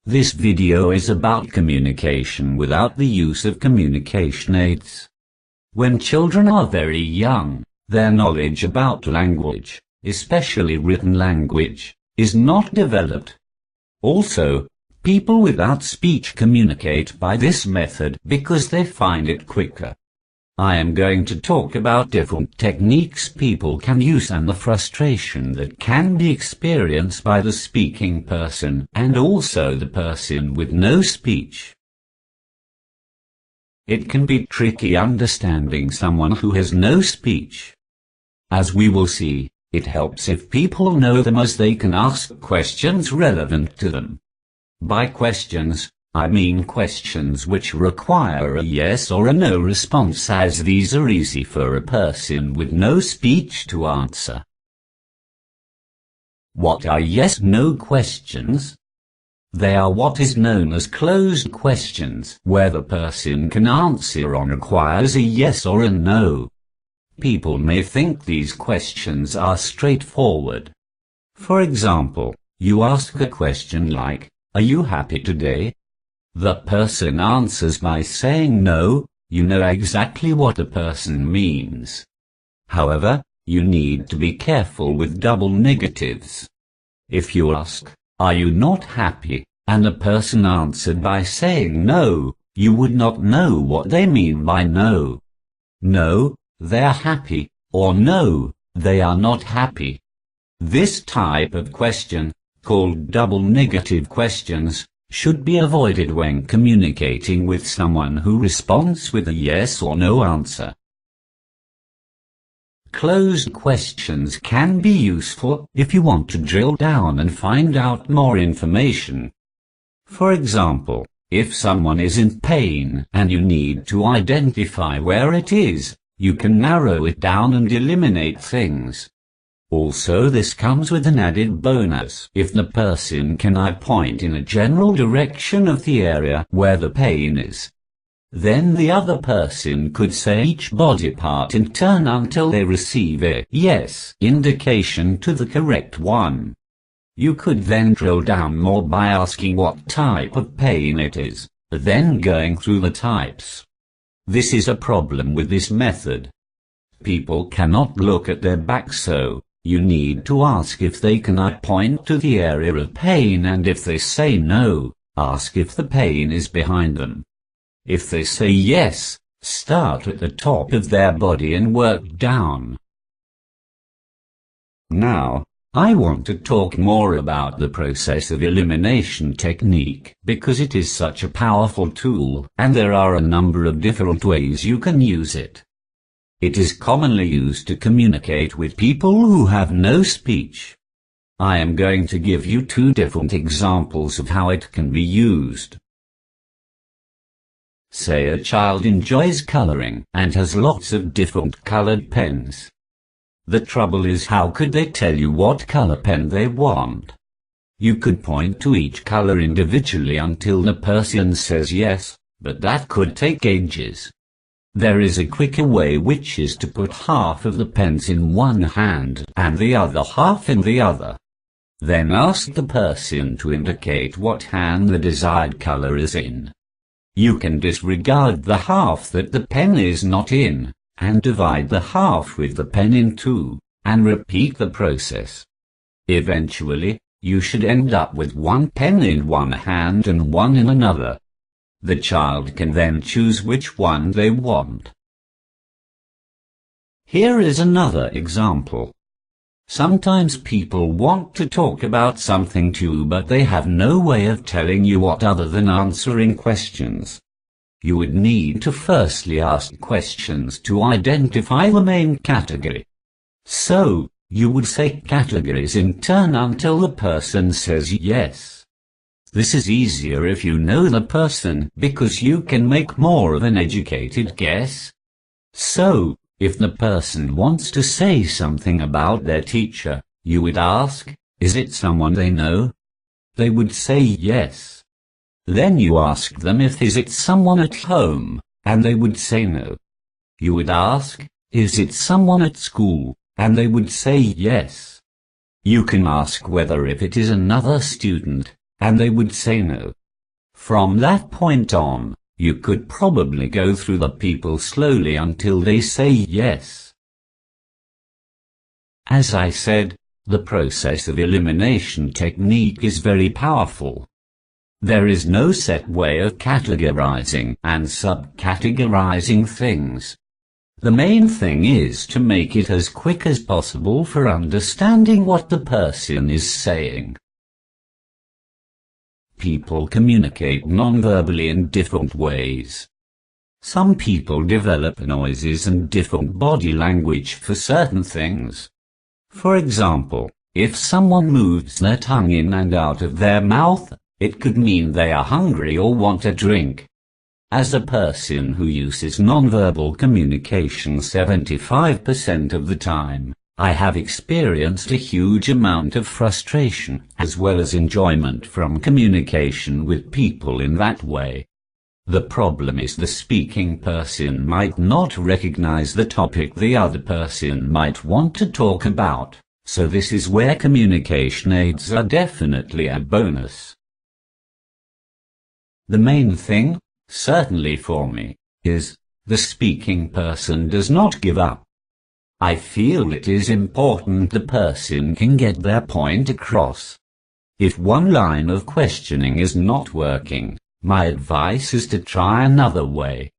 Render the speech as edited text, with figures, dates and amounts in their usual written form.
This video is about communication without the use of communication aids. When children are very young, their knowledge about language, especially written language, is not developed. Also, people without speech communicate by this method because they find it quicker. I am going to talk about different techniques people can use and the frustration that can be experienced by the speaking person and also the person with no speech. It can be tricky understanding someone who has no speech. As we will see, it helps if people know them as they can ask questions relevant to them. By questions, I mean questions which require a yes or a no response, as these are easy for a person with no speech to answer. What are yes-no questions? They are what is known as closed questions, where the person can answer on requires a yes or a no. People may think these questions are straightforward. For example, you ask a question like, "Are you happy today?" The person answers by saying no. You know exactly what the person means. However, you need to be careful with double negatives. If you ask, "Are you not happy?" and the person answered by saying no, you would not know what they mean by no. No, they're happy, or no, they are not happy. This type of question, called double negative questions, should be avoided when communicating with someone who responds with a yes or no answer. Closed questions can be useful if you want to drill down and find out more information. For example, if someone is in pain and you need to identify where it is, you can narrow it down and eliminate things. Also, this comes with an added bonus if the person can point in a general direction of the area where the pain is. Then the other person could say each body part in turn until they receive a yes indication to the correct one. You could then drill down more by asking what type of pain it is, then going through the types. This is a problem with this method. People cannot look at their back, so you need to ask if they can point to the area of pain, and if they say no, ask if the pain is behind them. If they say yes, start at the top of their body and work down. Now, I want to talk more about the process of elimination technique, because it is such a powerful tool, and there are a number of different ways you can use it. It is commonly used to communicate with people who have no speech. I am going to give you two different examples of how it can be used. Say a child enjoys coloring and has lots of different colored pens. The trouble is, how could they tell you what color pen they want? You could point to each color individually until the person says yes, but that could take ages. There is a quicker way, which is to put half of the pens in one hand and the other half in the other. Then ask the person to indicate what hand the desired color is in. You can disregard the half that the pen is not in, and divide the half with the pen in two, and repeat the process. Eventually, you should end up with one pen in one hand and one in another. The child can then choose which one they want. Here is another example. Sometimes people want to talk about something too, but they have no way of telling you what other than answering questions. You would need to firstly ask questions to identify the main category. So, you would say categories in turn until the person says yes. This is easier if you know the person, because you can make more of an educated guess. So, if the person wants to say something about their teacher, you would ask, "Is it someone they know?" They would say yes. Then you ask them if is it someone at home, and they would say no. You would ask, "Is it someone at school?" and they would say yes. You can ask whether if it is another student, and they would say no. From that point on, you could probably go through the people slowly until they say yes. As I said, the process of elimination technique is very powerful. There is no set way of categorizing and subcategorizing things. The main thing is to make it as quick as possible for understanding what the person is saying. People communicate non-verbally in different ways. Some people develop noises and different body language for certain things. For example, if someone moves their tongue in and out of their mouth, it could mean they are hungry or want a drink. As a person who uses nonverbal communication 75% of the time, I have experienced a huge amount of frustration as well as enjoyment from communication with people in that way. The problem is the speaking person might not recognize the topic the other person might want to talk about, so this is where communication aids are definitely a bonus. The main thing, certainly for me, is the speaking person does not give up. I feel it is important the person can get their point across. If one line of questioning is not working, my advice is to try another way.